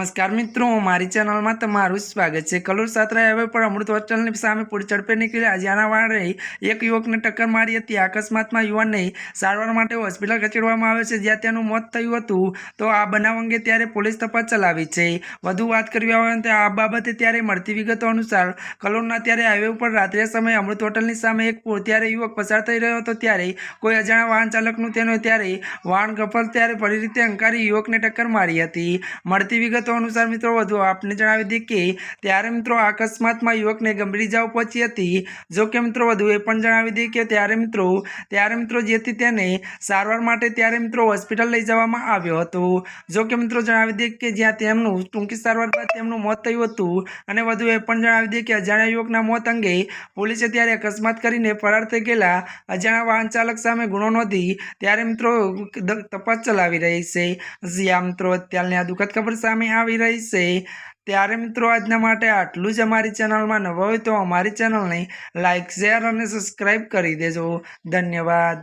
नमस्कार मित्रों, मारी चैनल में तमारुं स्वागत है। कलोर सातरा हाईवे पर अमृत होटल सामे पूरी झड़पे निकली अजाणावाड़े एक युवक ने टक्कर मारी हती। अकस्मात में युवान ने सारवार माटे होस्पिटल खसेडवामां आव्यो छे, ज्यां तेनुं मौत थयुं हतुं। तो आ बनाव अंगे त्यारे पोलीस तपास चलावी छे। वधु वात करवी आवे तो आ बाबते त्यारे मळती विगतो अनुसार कलोરના त्यारे हाईवे पर रात्रे समय अमृत होटलनी सामे एक त्यारे युवक पसार थई रह्यो हतो, त्यारे कोई अजाणा वाहन चालकनुं तेनो त्यारे वाहन गफल त्यारे फरी रीते हंकारी युवकने टक्कर मारी हती। मळती विगतो अनुसार मित्रों वधु आपने जणावी दीए के त्यारे मित्रों अकस्मात में युवक ने गंभीर इजाओ पहोंची हती। जो के मित्रों वधु ए पण जणावी दीए के त्यारे मित्रों जेथी तेने सारवार माटे त्यारे मित्रों होस्पिटल लई जवामां आव्यो हतो। जो के मित्रों जणावी दीए के ज्यां तेमनुं टूंकी सारवार बाद तेमनुं मौत थयुं हतुं। अने वधु ए पण जणावी दीए के अजाण्या युवकना मौत अंगे पोलीसे त्यारे अकस्मात करीने फरार थई गेला अजाण्या वाहन चालक सामे गुनो नोंधी त्यारे मित्रों तपास चलावी रही छे। ज्यां मित्रों अत्याરની आ दुखद खबर सामे આવી રહી છે। ત્યારે મિત્રો આજના માટે આટલું જ। અમારી ચેનલમાં નવા હોય તો અમારી ચેનલને લાઇક શેર અને સબસ્ક્રાઇબ કરી દેજો। ધન્યવાદ।